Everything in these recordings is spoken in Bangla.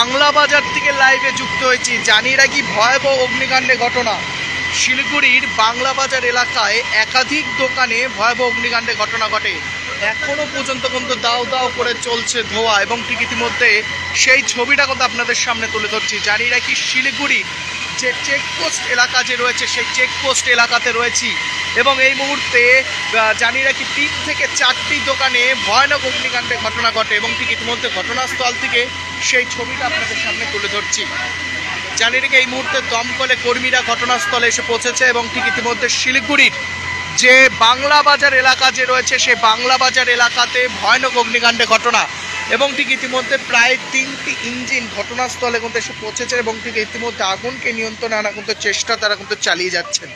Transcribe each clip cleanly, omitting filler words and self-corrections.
বাংলা বাজার থেকে লাইভে যুক্ত হয়েছি। জানিয়ে রাখি ভয়াবহ অগ্নিকাণ্ডের ঘটনা। শিলিগুড়ির বাংলা বাজার এলাকায় একাধিক দোকানে ভয়াবহ অগ্নিকাণ্ডের ঘটনা ঘটে। এখনো পর্যন্ত কিন্তু দাও দাও করে চলছে ধোঁয়া এবং ঠিক ইতিমধ্যে সেই ছবিটা কিন্তু আপনাদের সামনে তুলে ধরছি। জানিয়ে রাখি শিলিগুড়ি যে চেকপোস্ট এলাকা যে রয়েছে সেই চেকপোস্ট এলাকাতে রয়েছি এবং এই মুহূর্তে জানিয়ে রাখি 3 থেকে 4টি দোকানে ভয়ানক অগ্নিকাণ্ডের ঘটনা ঘটে এবং ঠিক ইতিমধ্যে ঘটনাস্থল থেকে সেই ছবিটা আপনাদের সামনে তুলে ধরছি। জানিয়ে রাখি এই মুহূর্তে দমকলে কর্মীরা ঘটনাস্থলে এসে পৌঁছেছে এবং ঠিক ইতিমধ্যে শিলিগুড়ির যে বাংলা বাজার এলাকা যে রয়েছে সেই বাংলা বাজার এলাকাতে ভয়ানক অগ্নিকাণ্ডের ঘটনা এবং ঠিক ইতিমধ্যে প্রায় 3টি ইঞ্জিন ঘটনাস্থলে কিন্তু এসে পৌঁছেছে এবং ঠিক ইতিমধ্যে আগুনকে নিয়ন্ত্রণে আনার কিন্তু চেষ্টা তারা কিন্তু চালিয়ে যাচ্ছেন।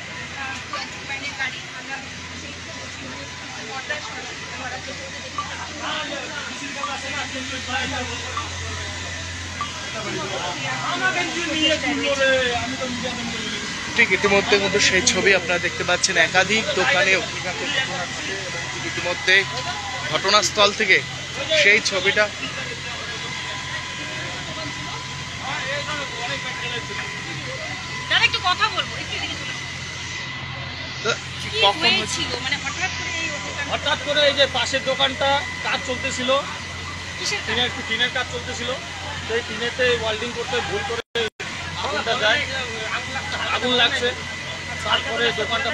ঠিক ইতিমধ্যে কিন্তু সেই ছবি আপনারা দেখতে পাচ্ছেন। একাধিক দোকানে অগ্নিকাণ্ডের ঘটনা ঘটে এবং ঠিক ইতিমধ্যে ঘটনাস্থল থেকে সেই ছবিটা হঠাৎ করে এই যে পাশের দোকানটা কাজ চলতেছিল, টিনের কাজ চলতেছিল, সেই টিনেতে ওয়েল্ডিং করতে ভুল করে আগুনটা যায়, আগুন লাগছে। তারপরে দোকানটা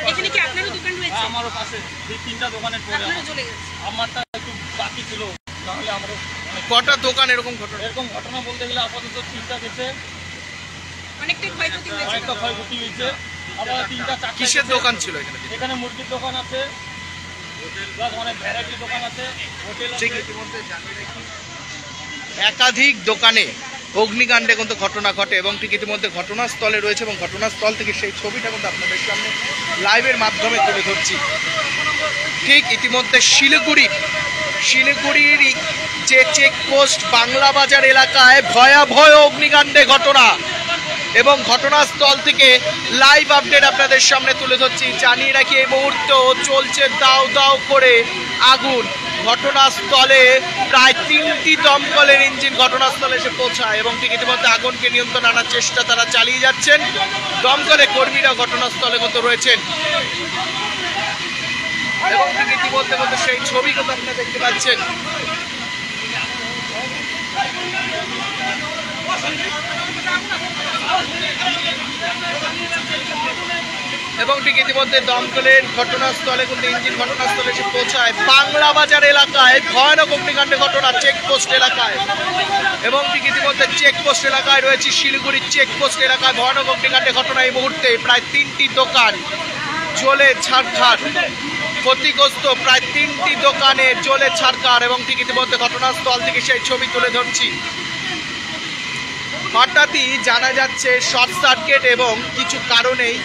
আমারও পাশে 2-3টা দোকানের পরে আমারটা একটু বাকি ছিল, তাহলে আমারও কটা দোকান এরকম ঘটনা বলতে গেলে আপাতত 3টা গেছে, অনেকটা ক্ষয়ক্ষতি হয়েছে। আবার 3টা-4টা কিসের দোকান ছিল এখানে? মুরগির দোকান আছে, অনেক ভ্যারাইটি দোকান আছে, হোটেল আছে। একাধিক দোকানে অগ্নিকাণ্ডে কিন্তু ঘটনা ঘটে এবং ঠিক ইতিমধ্যে ঘটনাস্থলে রয়েছে এবং ঘটনাস্থল থেকে সেই ছবিটা কিন্তু আপনাদের সামনে লাইভের মাধ্যমে তুলে ধরছি। ঠিক ইতিমধ্যে শিলিগুড়ির যে চেকপোস্ট বাংলা বাজার এলাকায় ভয়াবহ অগ্নিকাণ্ডে ঘটনা এবং ঘটনাস্থল থেকে লাইভ আপডেট আপনাদের সামনে তুলে ধরছি। জানিয়ে রাখি এই মুহূর্তেও চলছে দাও দাও করে আগুন। ঘটনাস্থলে প্রায় 3টি দমকলের ইঞ্জিন ঘটনাস্থলে এসে পৌঁছায় এবং ঠিক ইতিমধ্যে আগুনকে নিয়ন্ত্রণে আনার চেষ্টা তারা চালিয়ে যাচ্ছেন। দমকলের কর্মীরা ঘটনাস্থলে কিন্তু রয়েছেন এবং ঠিক ইতিমধ্যে কিন্তু সেই ছবি কিন্তু আপনারা দেখতে পাচ্ছেন। এবং ঠিক ইতিমধ্যে দমকলের ঘটনাস্থলে কিন্তু ইঞ্জিন ঘটনাস্থলে এসে পৌঁছায়। বাংলা বাজার এলাকায় ভয়ানক অগ্নিকাণ্ডের ঘটনা চেকপোস্ট এলাকায় এবং ঠিক ইতিমধ্যে চেকপোস্ট এলাকায় রয়েছে। শিলিগুড়ির চেকপোস্ট এলাকায় ভয়ানক অগ্নিকাণ্ডের ঘটনা এই মুহূর্তে প্রায় 3টি দোকান জ্বলে ছারখার, ক্ষতিগ্রস্ত প্রায় 3টি দোকানে জ্বলে ছারখার এবং ঠিক ইতিমধ্যে ঘটনাস্থল থেকে সেই ছবি তুলে ধরছি। হঠাৎই জানা যাচ্ছে শর্ট সার্কিট এবং কিছু কারণেই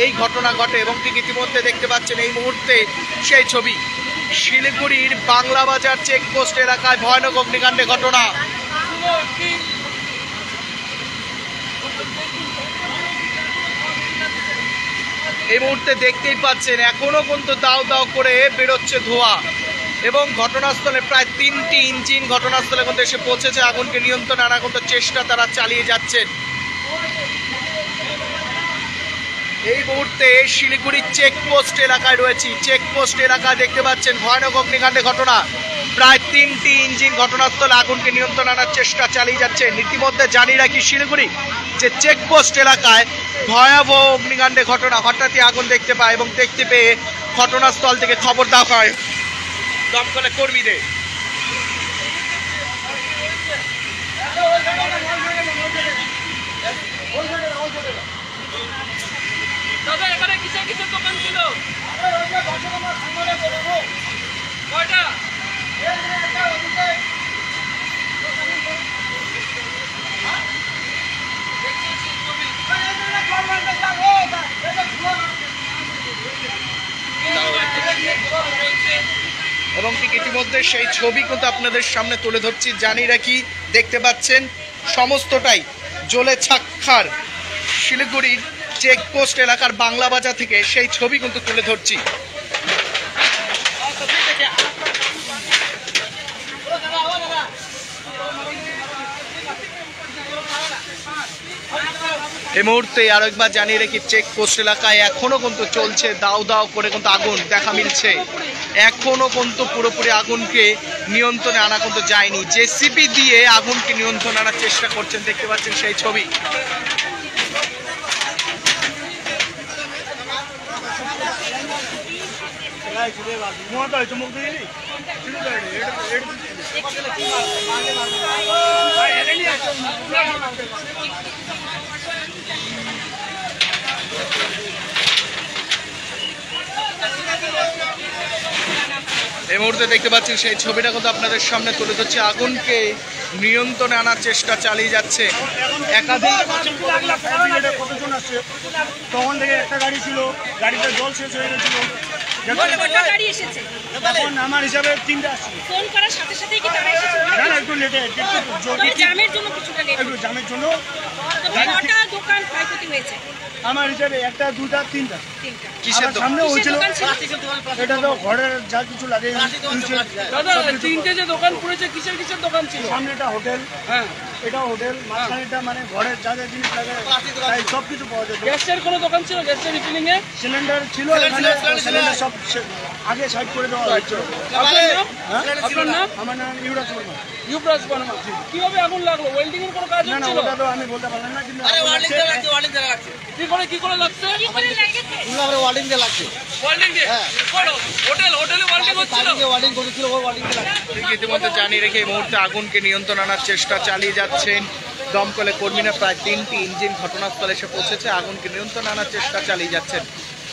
এই ঘটনা ঘটে এবং ঠিক ইতিমধ্যে দেখতে পাচ্ছেন এই মুহূর্তে সেই ছবি। শিলিগুড়ির বাংলা বাজার চেকপোস্ট এলাকায় ভয়ানক অগ্নিকাণ্ডের ঘটনা। এই মুহূর্তে দেখতেই পাচ্ছেন এখনো কিন্তু দাও দাও করে বেরোচ্ছে ধোঁয়া এবং ঘটনাস্থলে প্রায় 3টি ইঞ্জিন ঘটনাস্থলে কিন্তু এসে পৌঁছেছে। আগুনকে নিয়ন্ত্রণে আনার কিন্তু চেষ্টা তারা চালিয়ে যাচ্ছেন। এই মুহূর্তে শিলিগুড়ির চেকপোস্ট এলাকায় রয়েছি। চেকপোস্ট এলাকায় দেখতে পাচ্ছেন ভয়ানক অগ্নিকাণ্ডের ঘটনা। প্রায় 3টি ইঞ্জিন ঘটনাস্থলে আগুনকে নিয়ন্ত্রণে আনার চেষ্টা চালিয়ে যাচ্ছে। ইতিমধ্যে জানিয়ে রাখি শিলিগুড়ি যে চেকপোস্ট এলাকায় ভয়াবহ অগ্নিকাণ্ডের ঘটনা। হঠাৎই আগুন দেখতে পায় এবং দেখতে পেয়ে ঘটনাস্থল থেকে খবর দেওয়া হয় দমকলের কর্মীদের। তবে এখানে কিসের দোকান ছিল? কয়টা? এবং ঠিক ইতিমধ্যে সেই ছবি কিন্তু আপনাদের সামনে তুলে ধরছি। জানিয়ে রাখি দেখতে পাচ্ছেন সমস্তটাই জ্বলে ছারখার। শিলিগুড়ির চেকপোস্ট এলাকার বাংলা বাজার থেকে সেই ছবি কিন্তু তুলে ধরছি। এই মুহূর্তে আরো একবার জানিয়ে রেখি চেকপোস্ট এলাকায় এখনো কিন্তু চলছে দাও দাও করে কিন্তু আগুন দেখা মিলছে। এখনো কিন্তু পুরোপুরি আগুনকে নিয়ন্ত্রণে আনা কিন্তু যায়নি। জেসিবি দিয়ে আগুনকে নিয়ন্ত্রণে আনার চেষ্টা করছেন, দেখতে পাচ্ছেন সেই ছবি। এই মুহূর্তে দেখতে পাচ্ছেন সেই ছবিটা কিন্তু আপনাদের সামনে তুলে ধরছে। আগুনকে নিয়ন্ত্রণে আনার চেষ্টা চালিয়ে যাচ্ছে। একাধিক কতজন আসছে তখন থেকে একটা গাড়ি ছিল, গাড়িতে জল শেষ হয়ে গেছিল। এখন আমার হিসাবে 3টা আসছে। ফোন করার সাথে সাথে কি তারা এসেছে? না না, একটু লেটে, জামের জন্য কিছুটা লেট। একটু জামের জন্য। কটা দোকান ক্ষয়ক্ষতি হয়েছে? আমার হিসাবে 1টা 2টা 3টা। কিসের আমার সামনে হয়েছিল, দোকান ছিল? এটা তো ঘরের যা কিছু লাগে। দাদা 3টে যে দোকান পড়েছে কিসের কিসের দোকান ছিল? সামনে এটা হোটেল, হ্যাঁ, এটা হোটেল, মাঝখানেটা মানে ঘরের যা যা জিনিস লাগে তাই সব কিছু পাওয়া যেত। গ্যাসের কোনো দোকান ছিল? গ্যাসের রিফিলিং এ সিলিন্ডার ছিল, এখানে সিলিন্ডার সব আগে সাইড করে দেওয়া হয়েছিল। আপনার নাম? হ্যাঁ? আপনার নাম? আমার নাম ইউরাজ বর্মা। ইউবরাজ বর্মা। কিভাবে আগুন লাগলো? ওয়েল্ডিং এর কোনো কাজ না না, হচ্ছিল? ওটা তো আমি বলতে পারলাম না, কিন্তু কি করে লাগছে? কি করে লেগেছে? ওয়েল্ডিং দিয়ে? হোটেলে ওয়েল্ডিং হচ্ছিল? ইতিমধ্যে জানিয়ে রেখে এই মুহূর্তে আগুনকে নিয়ন্ত্রণ আনার চেষ্টা চালিয়ে যাচ্ছেন দমকলের কর্মীরা। প্রায় 3টি ইঞ্জিন ঘটনাস্থলে এসে পৌঁছেছে, আগুনকে নিয়ন্ত্রণ আনার চেষ্টা চালিয়ে যাচ্ছেন।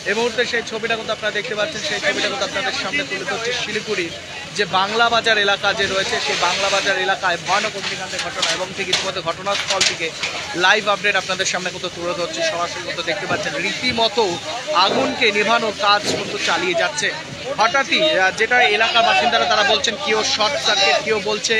এই মুহূর্তে সেই ছবিটা কিন্তু আপনারা দেখতে পাচ্ছেন, সেই ছবিটা কিন্তু আপনাদের সামনে তুলে ধরছে শিলিগুড়ির যে বাংলা বাজার এলাকা যে রয়েছে, সেই বাংলা বাজার এলাকায় ভয়ানক অগ্নিকাণ্ডের ঘটনা এবং ঠিক ইতিমধ্যে ঘটনাস্থল থেকে লাইভ আপডেট আপনাদের সামনে কিন্তু তুলে ধরছে। সরাসরি কিন্তু দেখতে পাচ্ছেন রীতিমতো আগুনকে নেভানোর কাজ কিন্তু চালিয়ে যাচ্ছে। হঠাৎই যেটা এলাকার বাসিন্দারা তারা বলছেন কেউ শর্ট সার্কিট, কেউ বলছে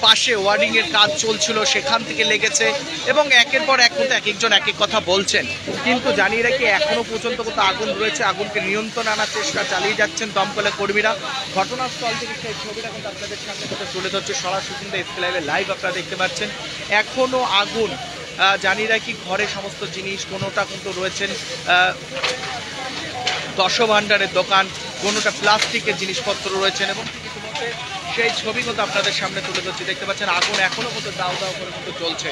পাশে ওয়ার্ডিং এর কাজ চলছিল সেখান থেকে লেগেছে, এবং একের পর এক কিন্তু এক একজন এক এক কথা বলছেন। কিন্তু জানিয়ে রাখি এখনো পর্যন্ত কিন্তু আগুন রয়েছে, আগুনকে নিয়ন্ত্রণ আনার চেষ্টা চালিয়ে যাচ্ছেন দমকলের কর্মীরা। ঘটনাস্থল থেকে সেই ছবিটা কিন্তু আপনাদের সামনে কিন্তু তুলে ধরছে সরাসরি কিন্তু এসকে লাইভে লাইভ আপনারা দেখতে পাচ্ছেন। এখনো আগুন, জানিয়ে রাখি ঘরে সমস্ত জিনিস কোনোটা কিন্তু রয়েছেন দশভাণ্ডারের দোকান, কোনোটা প্লাস্টিকের জিনিসপত্র রয়েছেন, এবং ইতিমধ্যে সেই ছবি কিন্তু আপনাদের সামনে তুলে ধরছি। দেখতে পাচ্ছেন আগুন এখনো কিন্তু দাও দাও করে কিন্তু চলছে।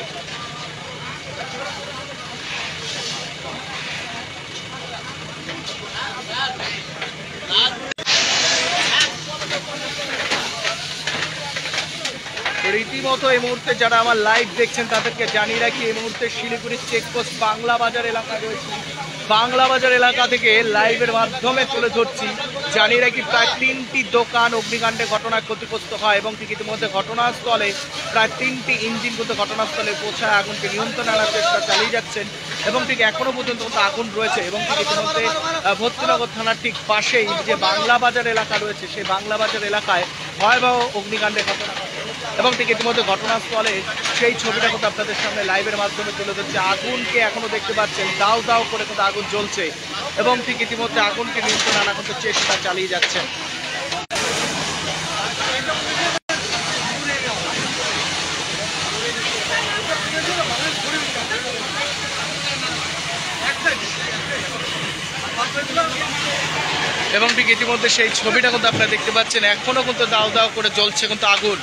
রীতিমতো এই মুহূর্তে যারা আমার লাইভ দেখছেন তাদেরকে জানিয়ে রাখি এই মুহূর্তে শিলিগুড়ির চেকপোস্ট বাংলা বাজার এলাকা রয়েছে। বাংলা বাজার এলাকা থেকে লাইভের মাধ্যমে তুলে ধরছি। জানিয়ে রাখি প্রায় 3টি দোকান অগ্নিকাণ্ডে ঘটনায় ক্ষতিগ্রস্ত হয়, এবং ঠিক ইতিমধ্যে ঘটনাস্থলে প্রায় 3টি ইঞ্জিন কিন্তু ঘটনাস্থলে পৌঁছায় আগুনকে নিয়ন্ত্রণে আনার চেষ্টা চালিয়ে যাচ্ছেন, এবং ঠিক এখনো পর্যন্ত কিন্তু আগুন রয়েছে। এবং ঠিক ইতিমধ্যে ভর্তিনগর থানার ঠিক পাশেই যে বাংলা বাজার এলাকা রয়েছে, সেই বাংলা বাজার এলাকায় ভয়াবহ অগ্নিকাণ্ডের ঘটনা ঘটে, এবং ঠিক ইতিমধ্যে ঘটনাস্থলে সেই ছবিটা কিন্তু আপনাদের সামনে লাইভের মাধ্যমে তুলে ধরছে। আগুনকে এখনো দেখতে পাচ্ছেন দাও দাও করে কিন্তু আগুন জ্বলছে, এবং ঠিক ইতিমধ্যে আগুনকে নিয়ন্ত্রণে আনা কিন্তু চেষ্টা চালিয়ে যাচ্ছে। এবং ঠিক ইতিমধ্যে সেই ছবিটা কিন্তু আপনারা দেখতে পাচ্ছেন, এখনো কিন্তু দাও দাও করে জ্বলছে কিন্তু আগুন,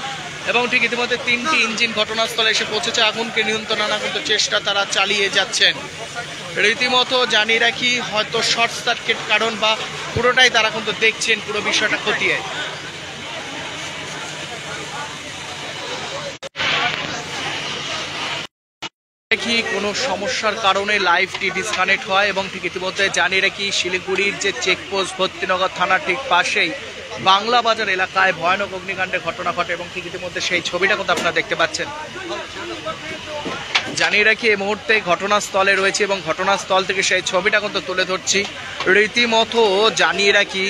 এবং ঠিক ইতিমধ্যে 3টি ইঞ্জিন ঘটনাস্থলে এসে পৌঁছেছে। আগুনকে নিয়ন্ত্রণ আনা কিন্তু চেষ্টা তারা চালিয়ে যাচ্ছেন। রীতিমতো জানিয়ে রাখি হয়তো শর্ট সার্কিট কারণ বা পুরোটাই তারা কিন্তু দেখছেন পুরো বিষয়টা খতিয়ে। দেখি কোনো সমস্যার কারণে লাইভটি ডিসকানেক্ট হয়, এবং ঠিক ইতিমধ্যে জানিয়ে রাখি শিলিগুড়ির যে চেকপোস্ট ভর্তিনগর থানার ঠিক পাশেই বাংলা বাজার এলাকায় ভয়ানক অগ্নিকাণ্ডের ঘটনা ঘটে, এবং ঠিক ইতিমধ্যে সেই ছবিটা কিন্তু আপনারা দেখতে পাচ্ছেন। জানিয়ে রাখি এই মুহূর্তে ঘটনাস্থলে রয়েছে, এবং ঘটনাস্থল থেকে সেই ছবিটা কিন্তু তুলে ধরছি। রীতিমতো জানিয়ে রাখি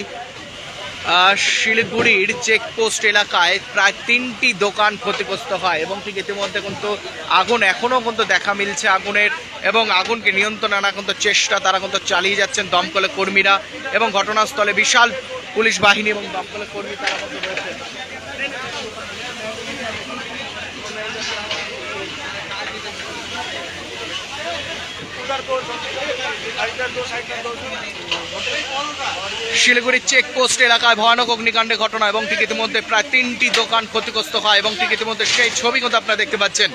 শিলিগুড়ির চেকপোস্ট এলাকায় প্রায় 3টি দোকান ক্ষতিগ্রস্ত হয়, এবং ঠিক ইতিমধ্যে কিন্তু আগুন এখনও কিন্তু দেখা মিলছে আগুনের, এবং আগুনকে নিয়ন্ত্রণ আনা কিন্তু চেষ্টা তারা কিন্তু চালিয়ে যাচ্ছেন দমকলের কর্মীরা, এবং ঘটনাস্থলে বিশাল পুলিশ বাহিনী এবং দমকলের কর্মী তারা কিন্তু রয়েছে। শিলিগুড়ির চেকপোস্ট এলাকায় ভয়ানক অগ্নিকাণ্ডের ঘটনা এবং ঠিক ইতিমধ্যে প্রায় 3টি দোকান ক্ষতিগ্রস্ত হয় এবং ঠিক ইতিমধ্যে সেই ছবি কিন্তু আপনারা দেখতে পাচ্ছেন।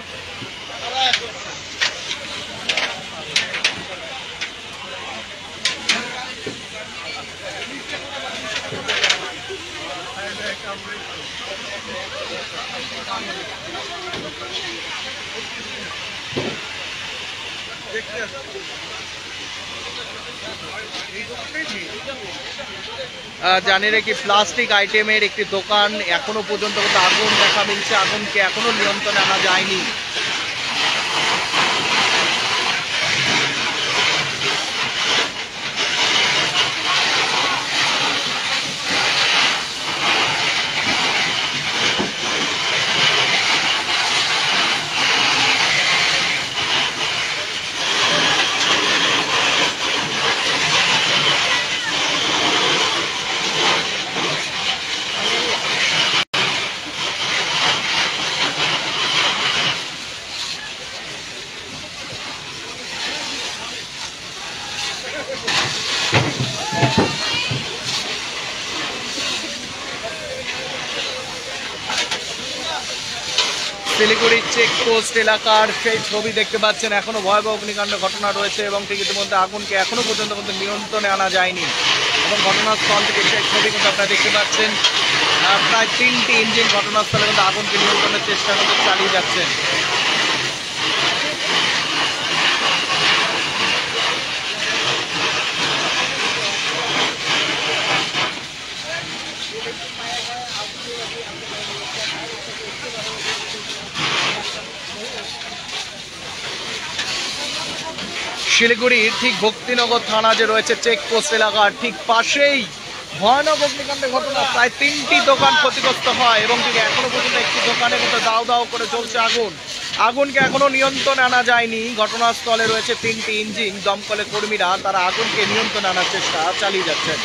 জানি রেখি প্লাস্টিক আইটেমের একটি দোকান, এখনো পর্যন্ত কিন্তু আগুন দেখা মিলছে, আগুনকে এখনো নিয়ন্ত্রণে আনা যায়নি। শিলিগুড়ির চেকপোস্ট এলাকার সেই ছবি দেখতে পাচ্ছেন, এখনো ভয়াবহ অগ্নিকাণ্ড ঘটনা রয়েছে এবং ঠিক ইতিমধ্যে আগুনকে এখনো পর্যন্ত কিন্তু নিয়ন্ত্রণে আনা যায়নি এবং ঘটনাস্থল থেকে সেই ছবি কিন্তু আপনারা দেখতে পাচ্ছেন। প্রায় 3টি ইঞ্জিন ঘটনাস্থলে কিন্তু আগুনকে নিয়ন্ত্রণের চেষ্টা কিন্তু চালিয়ে যাচ্ছেন। শিলিগুড়ির ঠিক ভক্তিনগর থানা যে রয়েছে চেকপোস্ট এলাকার ঠিক পাশেই ভয়ানক অগ্নিকাণ্ডের ঘটনা, প্রায় 3টি দোকান ক্ষতিগ্রস্ত হয় এবং ঠিক এখনো পর্যন্ত একটি দোকানে কিন্তু দাও দাও করে চলছে আগুন। আগুনকে এখনো নিয়ন্ত্রণে আনা যায়নি। ঘটনাস্থলে রয়েছে 3টি ইঞ্জিন, দমকলের কর্মীরা তারা আগুনকে নিয়ন্ত্রণে আনার চেষ্টা চালিয়ে যাচ্ছেন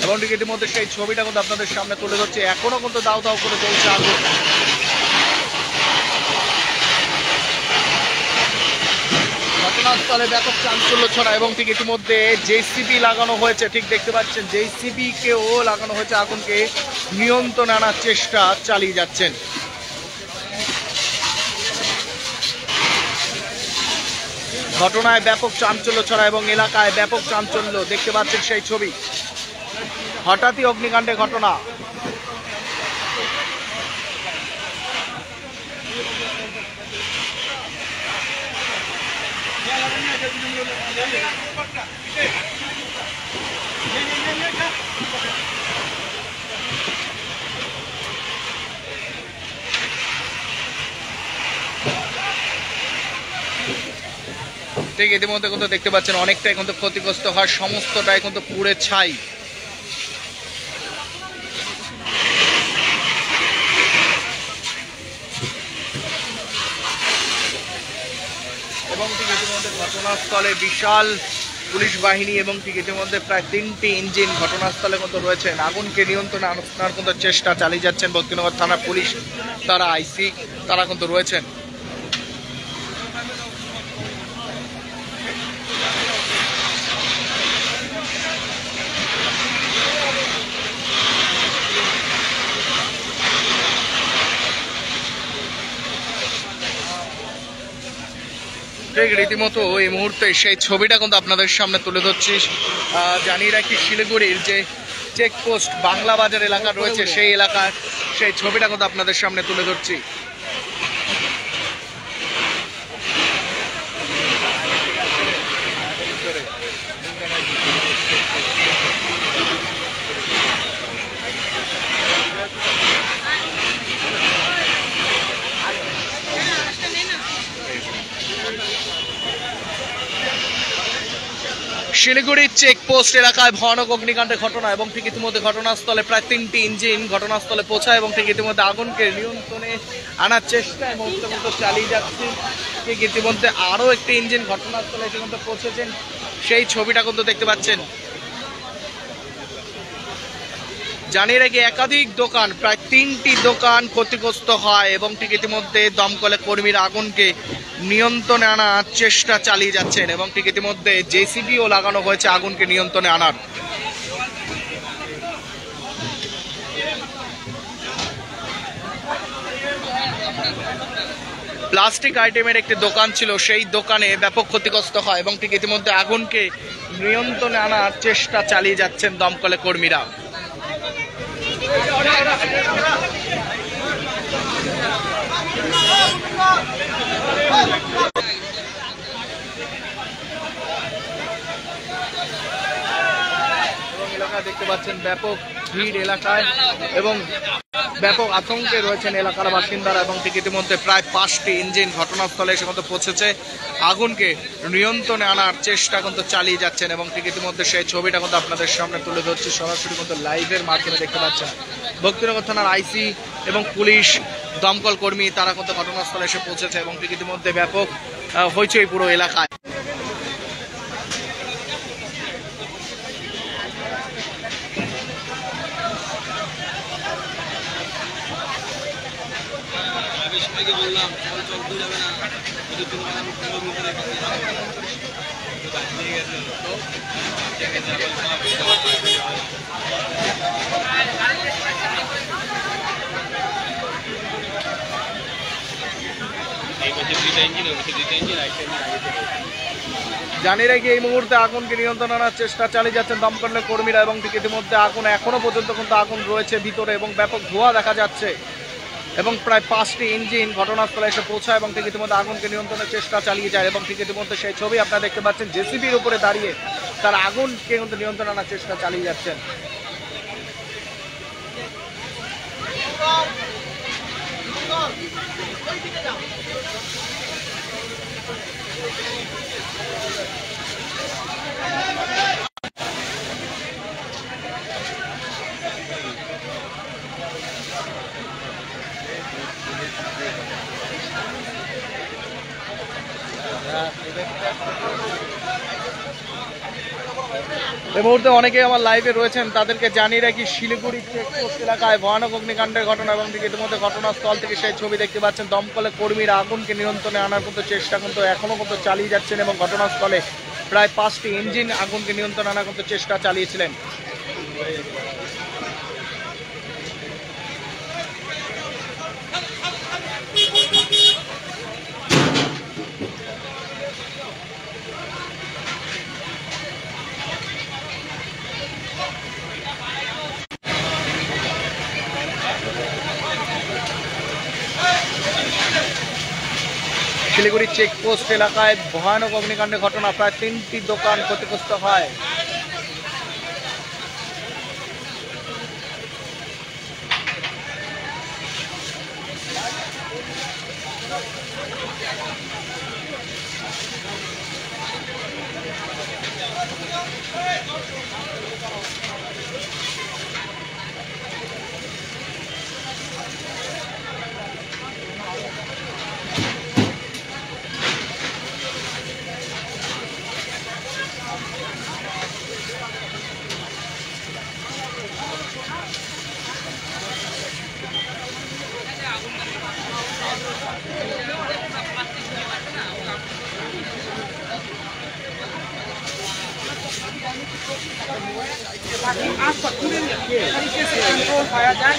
এবং ঠিক ইতিমধ্যে সেই ছবিটা কিন্তু আপনাদের সামনে তুলে ধরছে, এখনো কিন্তু দাও দাও করে চলছে আগুন। ঘটনাস্থলে ব্যাপক চাঞ্চল্য ছড়া এবং ঠিক ইতিমধ্যে জেসিবি লাগানো হয়েছে, ঠিক দেখতে পাচ্ছেন জেসিবি কেও লাগানো হয়েছে, আগুনকে নিয়ন্ত্রণে আনার চেষ্টা চালিয়ে যাচ্ছেন। ঘটনায় ব্যাপক চাঞ্চল্য ছড়া এবং এলাকায় ব্যাপক চাঞ্চল্য দেখতে পাচ্ছেন সেই ছবি। হঠাৎই অগ্নিকাণ্ডের ঘটনা। ঠিক ইতিমধ্যে কিন্তু দেখতে পাচ্ছেন অনেকটাই কিন্তু ক্ষতিগ্রস্ত হয়, সমস্তটাই কিন্তু পুড়ে ছাই। এবং ঠিক ইতিমধ্যে ঘটনাস্থলে বিশাল পুলিশ বাহিনী এবং ঠিক ইতিমধ্যে প্রায় 3টি ইঞ্জিন ঘটনাস্থলে কিন্তু রয়েছেন, আগুনকে নিয়ন্ত্রণে আনার কিন্তু চেষ্টা চালিয়ে যাচ্ছেন ভক্তিনগর থানার পুলিশ, তারা আইসি তারা কিন্তু রয়েছেন। ঠিক রীতিমতো এই মুহূর্তে সেই ছবিটা কিন্তু আপনাদের সামনে তুলে ধরছি। জানিয়ে রাখি শিলিগুড়ির যে চেকপোস্ট বাংলা বাজার এলাকা রয়েছে সেই এলাকার সেই ছবিটা কিন্তু আপনাদের সামনে তুলে ধরছি। শিলিগুড়ির চেকপোস্ট এলাকায় ভয়ানক অগ্নিকাণ্ডের ঘটনা এবং ঠিক ইতিমধ্যে ঘটনাস্থলে প্রায় 3টি ইঞ্জিন ঘটনাস্থলে পৌঁছায় এবং ঠিক ইতিমধ্যে আগুনকে নিয়ন্ত্রণে আনার চেষ্টা এই মুহূর্তে মতো চালিয়ে যাচ্ছে। ঠিক ইতিমধ্যে আরও একটি ইঞ্জিন ঘটনাস্থলে ইতিমধ্যে পৌঁছেছেন, সেই ছবিটা কিন্তু দেখতে পাচ্ছেন। জানিয়ে রাখি একাধিক দোকান, প্রায় 3টি দোকান ক্ষতিগ্রস্ত হয় এবং ঠিক ইতিমধ্যে দমকলের কর্মীরা আগুনকে নিয়ন্ত্রণে আনার চেষ্টা চালিয়ে যাচ্ছেন এবং ঠিক ইতিমধ্যে জেসিবিও লাগানো হয়েছে আগুনকে নিয়ন্ত্রণে আনার। প্লাস্টিক আইটেমের একটি দোকান ছিল, সেই দোকানে ব্যাপক ক্ষতিগ্রস্ত হয় এবং ঠিক ইতিমধ্যে আগুনকে নিয়ন্ত্রণে আনার চেষ্টা চালিয়ে যাচ্ছেন দমকলের কর্মীরা। দেখতে পাচ্ছেন ব্যাপক ভিড় এলাকায় এবং ব্যাপক আতঙ্কে রয়েছেন এলাকার বাসিন্দারা এবং ঠিক ইতিমধ্যে প্রায় 5টি ইঞ্জিন ঘটনাস্থলে এসে কিন্তু পৌঁছেছে, আগুনকে নিয়ন্ত্রণে আনার চেষ্টা কিন্তু চালিয়ে যাচ্ছেন এবং ঠিক ইতিমধ্যে সেই ছবিটা কিন্তু আপনাদের সামনে তুলে ধরছি সরাসরি কিন্তু লাইভের মাধ্যমে দেখতে পাচ্ছেন। ভক্তিনগর থানার আইসি এবং পুলিশ দমকল কর্মী তারা কিন্তু ঘটনাস্থলে এসে পৌঁছেছে এবং ঠিক ইতিমধ্যে ব্যাপক হইচই পুরো এলাকায়। বললাম চল চল যাবে না জানিয়ে রাখি এই মুহূর্তে আগুনকে নিয়ন্ত্রণ আনার চেষ্টা চালিয়ে যাচ্ছেন দমকলের কর্মীরা এবং ঠিক ইতিমধ্যে আগুন এখনো পর্যন্ত কিন্তু আগুন রয়েছে ভিতরে এবং ব্যাপক ধোঁয়া দেখা যাচ্ছে এবং প্রায় 5টি ইঞ্জিন ঘটনাস্থলে এসে পৌঁছায় এবং ঠিক ইতিমধ্যে আগুনকে নিয়ন্ত্রণের চেষ্টা চালিয়ে যায় এবং ঠিক ইতিমধ্যে সেই ছবি আপনারা দেখতে পাচ্ছেন, জেসিবির উপরে দাঁড়িয়ে তারা আগুনকে কিন্তু নিয়ন্ত্রণ আনার চেষ্টা চালিয়ে যাচ্ছেন। এই মুহূর্তে অনেকেই আমার লাইভে রয়েছেন, তাদেরকে জানিয়ে রাখি শিলিগুড়ি চেকপোস্ট এলাকায় ভয়ানক অগ্নিকাণ্ডের ঘটনা এবং ঠিক ইতিমধ্যে ঘটনাস্থল থেকে সেই ছবি দেখতে পাচ্ছেন। দমকলের কর্মীরা আগুনকে নিয়ন্ত্রণে আনার কিন্তু চেষ্টা কিন্তু এখনো কিন্তু চালিয়ে যাচ্ছেন এবং ঘটনাস্থলে প্রায় 5টি ইঞ্জিন আগুনকে নিয়ন্ত্রণে আনার কিন্তু চেষ্টা চালিয়েছিলেন। শিলিগুড়ি চেকপোস্ট এলাকায় ভয়ানক অগ্নিকাণ্ডের ঘটনা, প্রায় 3টি দোকান ক্ষতিগ্রস্ত হয়। ताकि आग पर पूरे तरीके से कंट्रोल पाया जाए।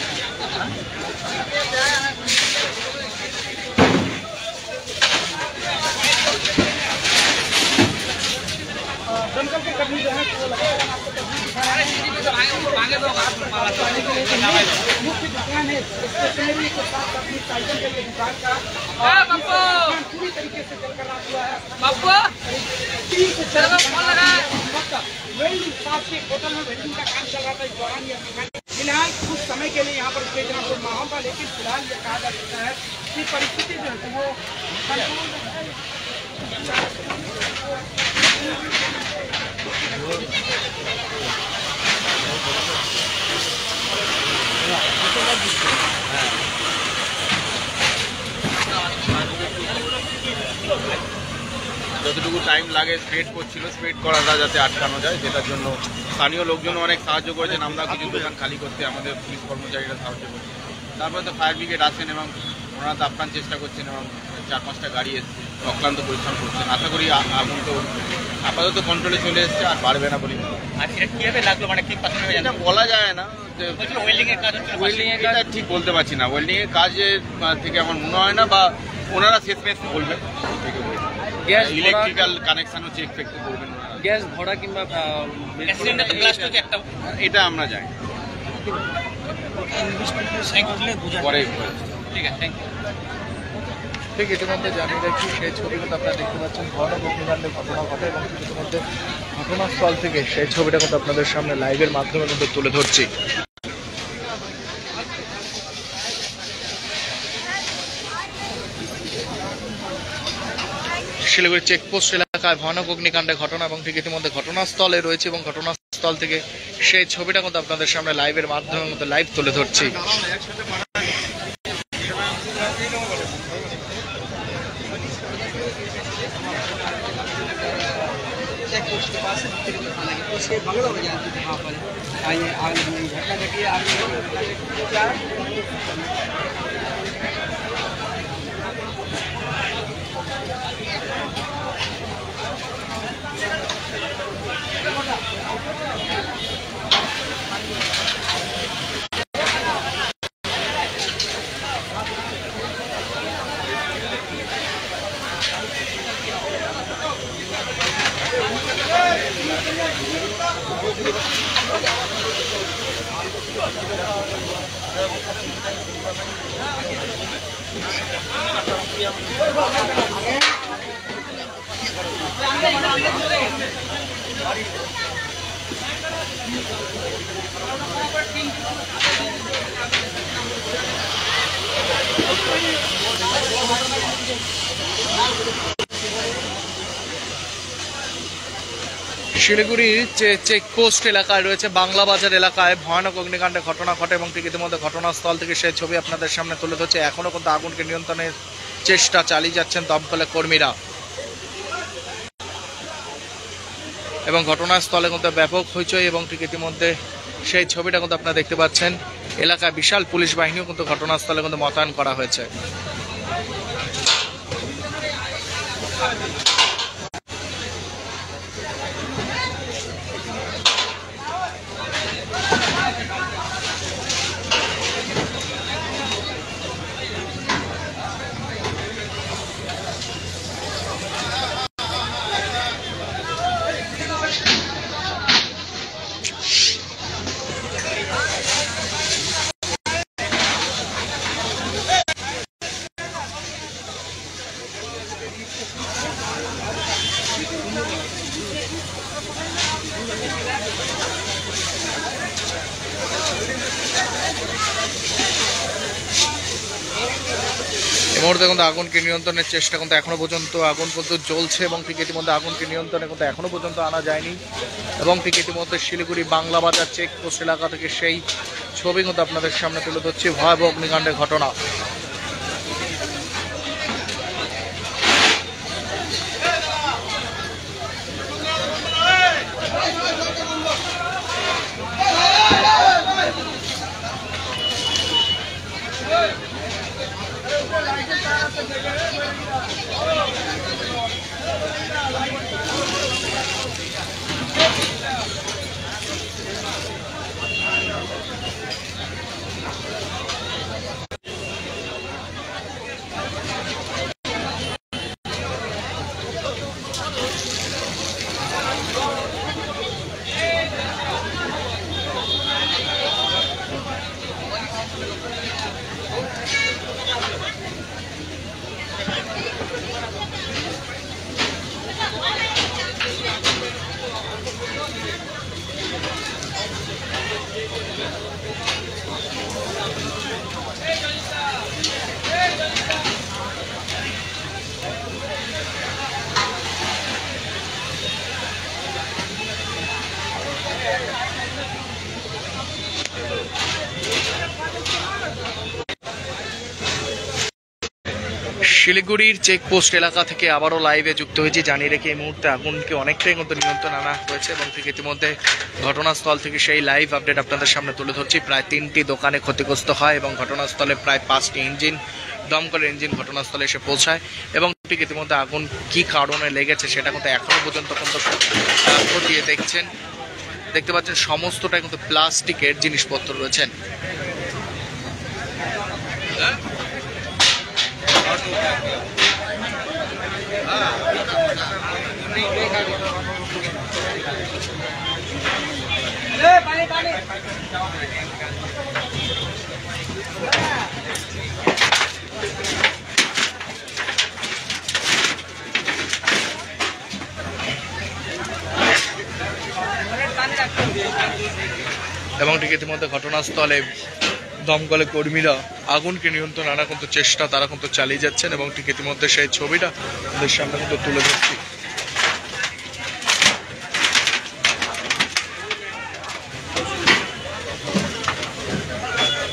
दमकल की कर्मी जो है वो लगातार आपको तस्वीर दिखा रहे हैं। मुख्य दुकान है स्टेशनरी के साथ अपनी साइकिल के दुकान का पूरी तरीके से जलकर राख हुआ है। 3 से 4 वेल्डिंग शॉप के होटल में वेल्डिंग का काम चल रहा था। इस दौरान यह फिलहाल कुछ समय के लिए यहाँ पर उत्तेजना को माहौल था, लेकिन फिलहाल यह कहा जा सकता है कि परिस्थिति जो है वो যতটুকু টাইম লাগে স্প্রেড করছিল, স্প্রেড করাটা যাতে আটকানো যায়, যেটার জন্য স্থানীয় লোকজন অনেক সাহায্য করেছেন। আমরা কিছু দোকান খালি করতে আমাদের পুলিশ কর্মচারীরা সাহায্য করছে। তারপরে তো ফায়ার ব্রিগেড আসেন এবং ওনারা তো আপ্রাণ চেষ্টা করছেন এবং 4-5টা গাড়ি এসছে, অক্লান্ত পরিশ্রম করছেন। আশা করি আগুন তো আপাতত কন্ট্রোলে চলে এসছে, আর বাড়বে না বলে। আর এটা কিভাবে লাগলো, মানে কি এটা বলা যায় না, ওয়েল্ডিং এর কাজ হচ্ছে, এটা ঠিক বলতে পারছি না। ওয়েল্ডিং এর কাজের থেকে আমার মনে হয় না, বা ওনারা শেষমেশ বলবেন। ইলেকট্রিক্যাল কানেকশনও চেক ফেক করবেন ওনারা। গ্যাস ভরা কিংবা ব্লাস্ট হচ্ছে একটা, এটা আমরা জানি পরে। ঠিক আছে, থ্যাংক ইউ। ঠিক ইতিমধ্যে জানিয়ে রাখছি, সেই ছবিটা আপনারা দেখতে পাচ্ছেন, ভয়ানক অগ্নিকাণ্ডের ঘটনা ঘটে এবং ইতিমধ্যে ঘটনাস্থল থেকে সেই ছবিটা কিন্তু আপনাদের সামনে লাইভের মাধ্যমে কিন্তু তুলে ধরছি। শিলিগুড়ি চেকপোস্ট এলাকায় ভয়ানক অগ্নিকাণ্ডের ঘটনা এবং ঠিক ইতিমধ্যে ঘটনাস্থলে রয়েছে এবং ঘটনাস্থল থেকে সেই ছবিটা কিন্তু আপনাদের সামনে লাইভের মাধ্যমে কিন্তু লাইভ তুলে ধরছি। শিলিগুড়ির যে চেকপোস্ট এলাকায় রয়েছে বাংলা বাজার এলাকায় ভয়ানক অগ্নিকাণ্ডের ঘটনা ঘটে এবং ঠিক ইতিমধ্যে ঘটনাস্থল থেকে সেই ছবি আপনাদের সামনে তুলে ধরছে। এখনো কিন্তু আগুনকে নিয়ন্ত্রণের চেষ্টা চালিয়ে যাচ্ছেন দমকলের কর্মীরা এবং ঘটনাস্থলে কিন্তু ব্যাপক হইচই এবং ঠিক ইতিমধ্যে সেই ছবিটা কিন্তু আপনারা দেখতে পাচ্ছেন। এলাকায় বিশাল পুলিশ বাহিনীও কিন্তু ঘটনাস্থলে কিন্তু মোতায়েন করা হয়েছে। এই মুহূর্তে কিন্তু আগুনকে নিয়ন্ত্রণের চেষ্টা কিন্তু এখনো পর্যন্ত আগুন পর্যন্ত জ্বলছে এবং ঠিক ইতিমধ্যে আগুনকে নিয়ন্ত্রণে কিন্তু এখনো পর্যন্ত আনা যায়নি এবং ঠিক ইতিমধ্যে শিলিগুড়ি বাংলা বাজার চেকপোস্ট এলাকা থেকে সেই ছবি কিন্তু আপনাদের সামনে তুলে ধরছি, ভয়াবহ অগ্নিকাণ্ডের ঘটনা। শিলিগুড়ির চেকপোস্ট এলাকা থেকে আবারও লাইভে যুক্ত হয়েছি। জানিয়ে রেখে এই মুহূর্তে আগুনকে অনেকটাই কিন্তু নিয়ন্ত্রণ আনা হয়েছে এবং ঠিক ইতিমধ্যে ঘটনাস্থল থেকে সেই লাইভ আপডেট আপনাদের সামনে তুলে ধরছি। প্রায় 3টি দোকানে ক্ষতিগ্রস্ত হয় এবং ঘটনাস্থলে প্রায় 5টি ইঞ্জিন, দমকলের ইঞ্জিন ঘটনাস্থলে এসে পৌঁছায় এবং ঠিক ইতিমধ্যে আগুন কী কারণে লেগেছে সেটা কিন্তু এখনও পর্যন্ত কিন্তু খতিয়ে দেখতে পাচ্ছেন সমস্তটাই কিন্তু প্লাস্টিকের জিনিসপত্র রয়েছেন। এবং ঠিক ইতিমধ্যে ঘটনাস্থলে দমকলের কর্মীরা আগুনকে নিয়ন্ত্রণ আনার কিন্তু চেষ্টা তারা কিন্তু চালিয়ে যাচ্ছেন এবং ঠিক ইতিমধ্যে সেই ছবিটা আমাদের সামনে কিন্তু তুলে ধরছি।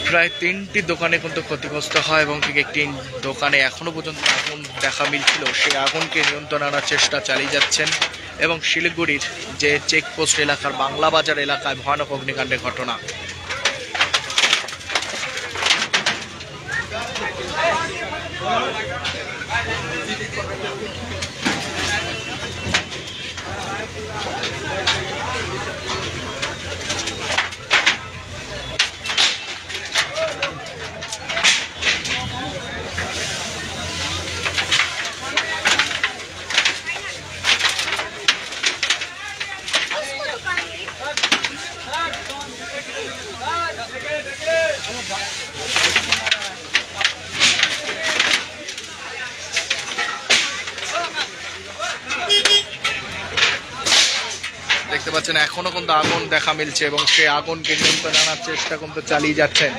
প্রায় 3টি দোকানে কিন্তু ক্ষতিগ্রস্ত হয় এবং ঠিক একটি দোকানে এখনো পর্যন্ত আগুন দেখা মিলছিল, সেই আগুনকে নিয়ন্ত্রণ আনার চেষ্টা চালিয়ে যাচ্ছেন। এবং শিলিগুড়ির যে চেকপোস্ট এলাকার বাংলা বাজার এলাকায় ভয়ানক অগ্নিকাণ্ডের ঘটনা। দেখতে পাচ্ছেন এখনো কিন্তু আগুন দেখা মিলছে এবং সেই আগুনকে নিয়ন্ত্রণে আনার চেষ্টা কিন্তু চালিয়ে যাচ্ছেন।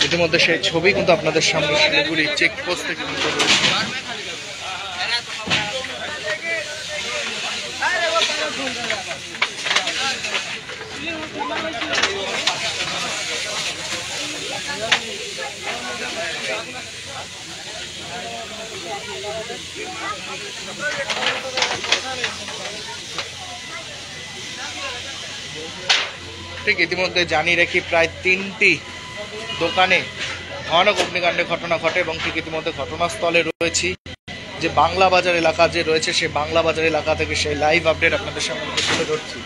ইতিমধ্যে সেই ছবি কিন্তু আপনাদের সামনে শিলিগুড়ি চেকপোস্ট থেকে কিন্তু রয়েছে। ঠিক ইতিমধ্যে জানিয়ে রাখি প্রায় 3টি দোকানে ভয়ানক অগ্নিকাণ্ডের ঘটনা ঘটে এবং ঠিক ইতিমধ্যে ঘটনাস্থলে রয়েছি যে বাংলা বাজার এলাকা যে রয়েছে সেই বাংলা বাজার এলাকা থেকে সেই লাইভ আপডেট আপনাদের সামনে তুলে ধরছি।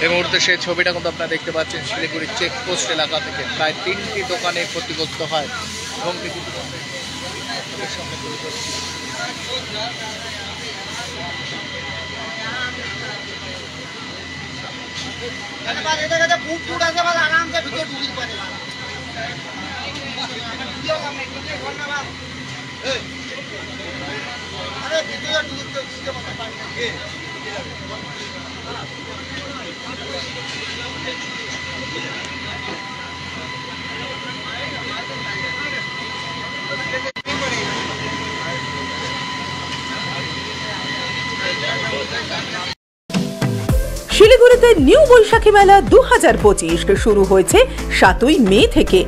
এই মুহূর্তে সেই ছবিটা কিন্তু আপনারা দেখতে পাচ্ছেন শিলিগুড়ি চেকপোস্ট এলাকা থেকে প্রায় 3টি দোকানে ক্ষতিগ্রস্ত হয় এবং শিলিগুড়িতে নিউ বৈশাখী মেলা 2025 শুরু হয়েছে 7ই মে থেকে।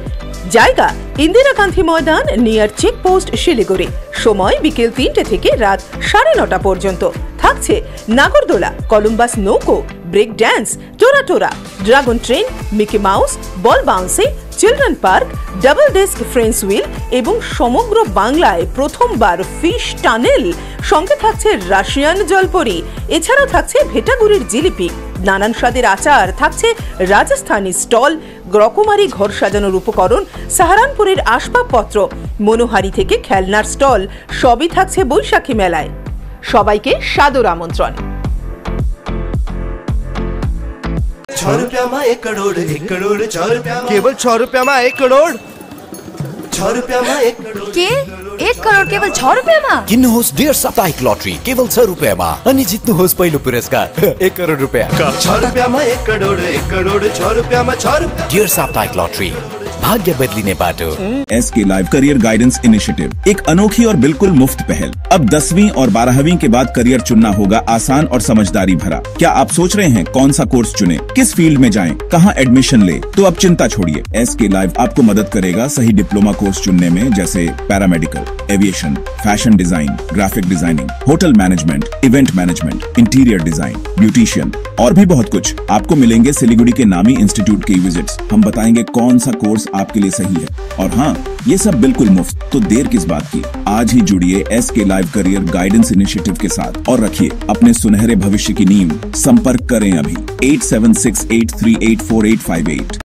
জায়গা ইন্দিরা গান্ধী ময়দান নিয়ার চেকপোস্ট শিলিগুড়ি। সময় বিকেল 3টে থেকে রাত 9:30 পর্যন্ত। থাকছে নাগরদোলা, কলম্বাস নৌকো, ব্রেক ড্যান্স, টোরা, dragon train, Mickey Mouse, ball bouncing, children park, double deck Ferris wheel এবং সমগ্র বাংলায় প্রথমবার ফিশ টানেল। সঙ্গে থাকছে রাশিয়ান জলপরি। এছাড়াও থাকছে ভেটাগুড়ির জিলিপি, নানান স্বাদের আচার, থাকছে রাজস্থানী স্টল, রকমারি ঘর সাজানোর উপকরণ, সাহারানপুরের আসবাবপত্র, মনোহারি থেকে খেলনার স্টল, সবই থাকছে বৈশাখী মেলায়। সবাইকে সাদর আমন্ত্রণ। 6 रुपया में 1 करोड़ 6 रुपया में केवल 6 रुपया में 1 करोड़ 6 रुपया में 1 करोड़ के 1 करोड केवल 6 रुपियाँमा? किन्नुहोस् डेढ साप्ताहिक लटरी केवल 6 रुपियाँमा अनि जित्नुहोस् पहिलो पुरस्कार 1 करोड रुपियाँ। 6 रुपया में 1 करोड़ 6 रुपया में 6 रुपया। डेढ साप्ताहिक लटरी, भाग्य बदलिने बाटो। SK live career guidance initiative एक अनोखी और बिल्कुल मुफ्त पहल। अब 10वीं और 12वीं के बाद करियर चुनना होगा आसान और समझदारी भरा। क्या आप सोच रहे हैं कौन सा कोर्स चुने, किस फील्ड में जाएं, कहां एडमिशन ले? तो अब चिंता छोड़िए, SK लाइव आपको मदद करेगा सही डिप्लोमा कोर्स चुनने में, जैसे paramedical, aviation, fashion design, graphic designing, hotel management, event management, interior design, beautician और भी बहुत कुछ। आपको मिलेंगे सिलीगुड़ी के नामी इंस्टीट्यूट के विजिट्स। हम बताएंगे कौन सा कोर्स आपके लिए सही है, और हाँ, ये सब बिल्कुल मुफ्त। तो देर किस बात की, आज ही जुड़िए SK live career guidance initiative के साथ और रखिए अपने सुनहरे भविष्य की नींव। संपर्क करें अभी 8768384858।